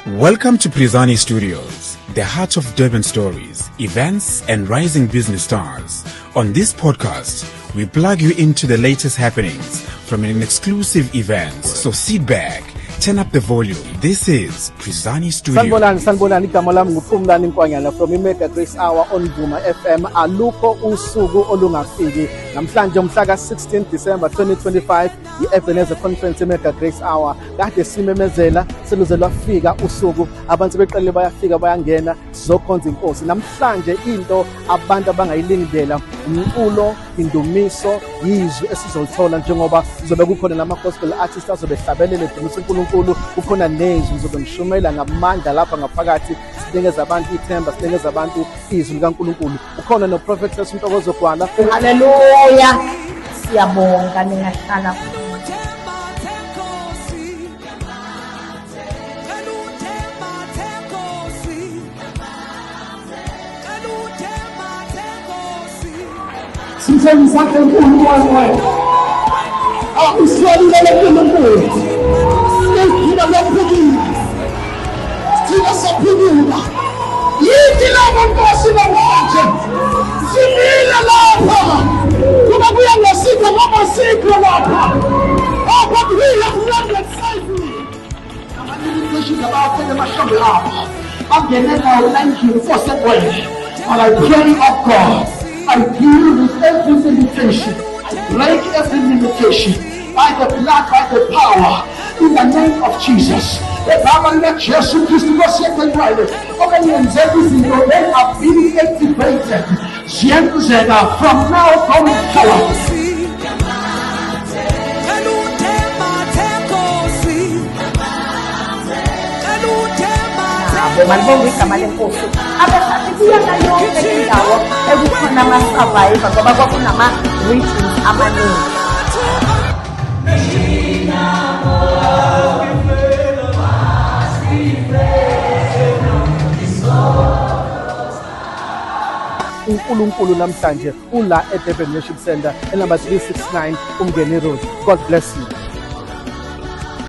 Welcome to Prizani Studios, the heart of Durban stories, events, and rising business stars. On this podcast, we plug you into the latest happenings from an exclusive event. So sit back, turn up the volume. This is Prizani Studios. Sanibonani igama lami nguPhumlani Nkwanyana from iMega Grace Hour on Vuma FM. Alukho usuku olungafiki. Namhlanje umhla ka-16 December 2025 i-Ebenezer Conference iMega Grace Hour. Kade simemezela seluze lwafika usuku. Abantu beqale bayafika bayangena sizokhonza inkosi. Namhlanje into abantu abangayilindela umculo, indumiso, yizwi esizolithola njengoba kuzobe kukhona nama-gospel artists azobe hlabelele dumisa uNkulunkulu. Kukhona nezwi zobe ngishumela ngamandla lapha ngaphakathi sinikeza abantu ithemba, sinikeza abantu izwi likaNkulunkulu. Ukhona noProphetess Ntokozo Gwala. Haleluya, siyabonga ningahlala Sithemba sakhe uNkulunkulu wayo. Akusiyalile uNkulunkulu. Sithina lokuphila. Sithina sophila. Yithi lapha Nkosi namanje. Simile lapha. Kuba kuya ngesikho ngoba sikho lapha. Oh, but we have landed safely. Abalimi abafike emahlambe lapha. Bangene nawo 94 way. And I pray, oh God, I deal with every limitation. I break every limitation by the blood, by the power, in the name of Jesus. The Bible let Jesus Christ go second right. Okay, and everything they are being activated. From now going forward. Malibonga igama lenkosi. Abasafika yonke indawo ekukhona ama-survivor ngoba kwakunama-regions amaningi. uNkulunkulu namhlanje ula eDurban Worship Center enumber 369 Umngeni Road. God bless you.